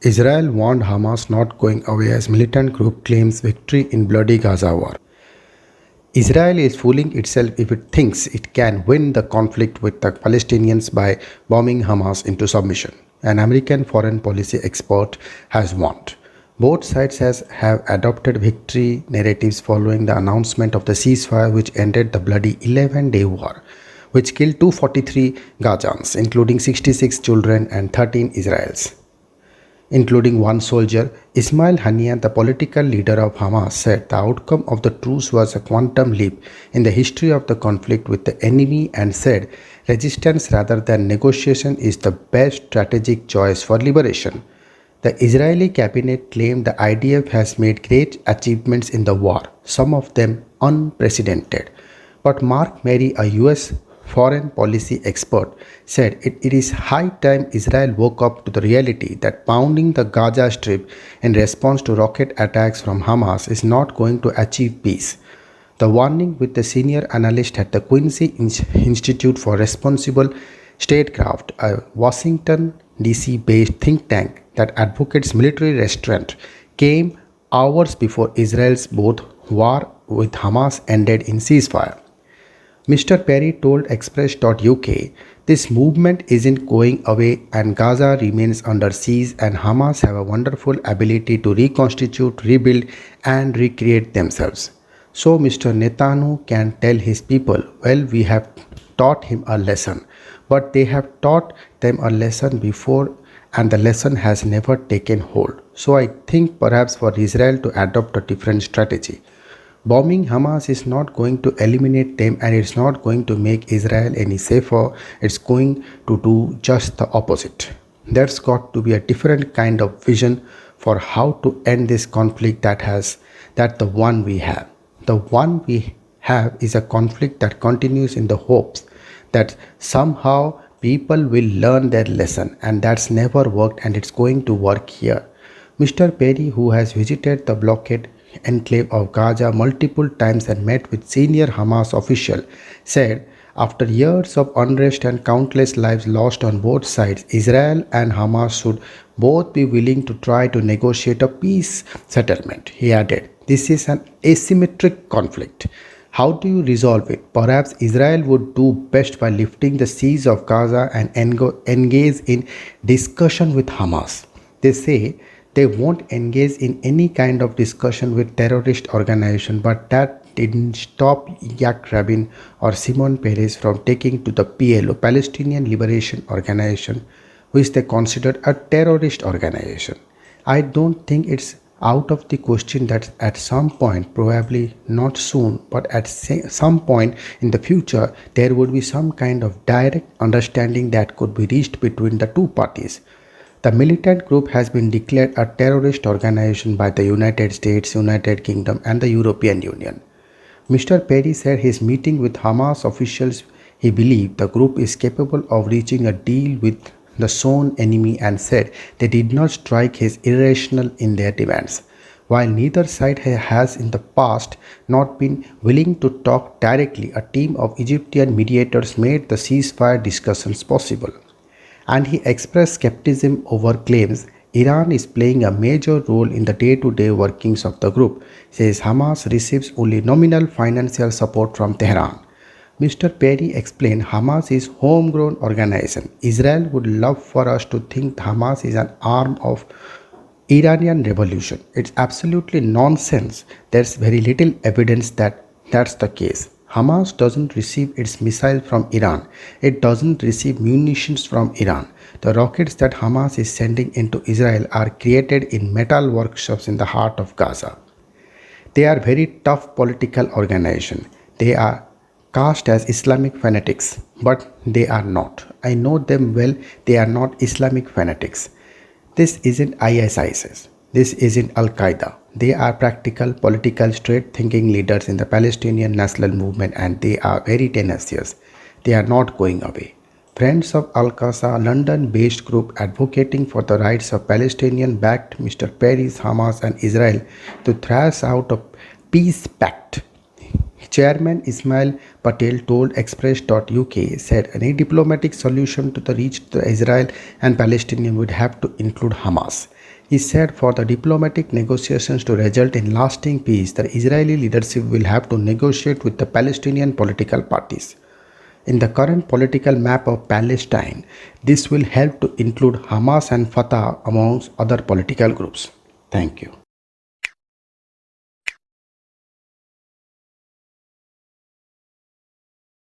Israel warned Hamas not going away as militant group claims victory in bloody Gaza war. Israel is fooling itself if it thinks it can win the conflict with the Palestinians by bombing Hamas into submission. An American foreign policy expert has warned. Both sides have adopted victory narratives following the announcement of the ceasefire which ended the bloody 11-day war, which killed 243 Gazans, including 66 children and 13 Israelis including one soldier. Ismail Haniya, the political leader of Hamas, said the outcome of the truce was a quantum leap in the history of the conflict with the enemy and said resistance rather than negotiation is the best strategic choice for liberation. The Israeli cabinet claimed the IDF has made great achievements in the war, some of them unprecedented. But Mark Mary, a US foreign policy expert, said it is high time Israel woke up to the reality that pounding the Gaza Strip in response to rocket attacks from Hamas is not going to achieve peace. The warning with the senior analyst at the Quincy Institute for Responsible Statecraft, a Washington, D.C. based think tank that advocates military restraint, came hours before Israel's both war with Hamas ended in ceasefire. Mr. Perry told Express.uk, this movement isn't going away and Gaza remains under siege and Hamas have a wonderful ability to reconstitute, rebuild and recreate themselves. So Mr. Netanyahu can tell his people, well, we have taught him a lesson, but they have taught them a lesson before and the lesson has never taken hold. So I think perhaps for Israel to adopt a different strategy. Bombing Hamas is not going to eliminate them and it's not going to make Israel any safer. It's going to do just the opposite. There's got to be a different kind of vision for how to end this conflict that the one we have. The one we have is a conflict that continues in the hopes that somehow people will learn their lesson, and that's never worked and it's going to work here. Mr. Perry, who has visited the blockade enclave of Gaza multiple times and met with senior Hamas officials, said after years of unrest and countless lives lost on both sides, Israel and Hamas should both be willing to try to negotiate a peace settlement. He added, this is an asymmetric conflict. How do you resolve it? Perhaps Israel would do best by lifting the siege of Gaza and engage in discussion with Hamas. They say they won't engage in any kind of discussion with terrorist organization, but that didn't stop Yitzhak Rabin or Shimon Peres from taking to the PLO, Palestinian Liberation Organization, which they considered a terrorist organization. I don't think it's out of the question that at some point, probably not soon, but at some point in the future, there would be some kind of direct understanding that could be reached between the two parties. The militant group has been declared a terrorist organization by the United States, United Kingdom and the European Union. Mr. Perry said his meeting with Hamas officials, he believed the group is capable of reaching a deal with the sworn enemy and said they did not strike as irrational in their demands. While neither side has in the past not been willing to talk directly, a team of Egyptian mediators made the ceasefire discussions possible. And he expressed skepticism over claims Iran is playing a major role in the day-to-day workings of the group, says Hamas receives only nominal financial support from Tehran. Mr. Perry explained Hamas is homegrown organization. Israel would love for us to think Hamas is an arm of Iranian revolution. It's absolutely nonsense. There's very little evidence that that's the case. Hamas doesn't receive its missiles from Iran. It doesn't receive munitions from Iran. The rockets that Hamas is sending into Israel are created in metal workshops in the heart of Gaza. They are very tough political organization. They are cast as Islamic fanatics, but they are not. I know them well. They are not Islamic fanatics. This isn't ISIS. This isn't Al-Qaeda. They are practical, political, straight-thinking leaders in the Palestinian national movement and they are very tenacious. They are not going away. Friends of Al-Qaeda, London-based group advocating for the rights of Palestinians backed Mr. Perry's Hamas and Israel to thrash out a peace pact. Chairman Ismail Patel told Express.uk said any diplomatic solution to the reach to Israel and Palestinians would have to include Hamas. He said for the diplomatic negotiations to result in lasting peace, the Israeli leadership will have to negotiate with the Palestinian political parties. In the current political map of Palestine, this will help to include Hamas and Fatah amongst other political groups. Thank you.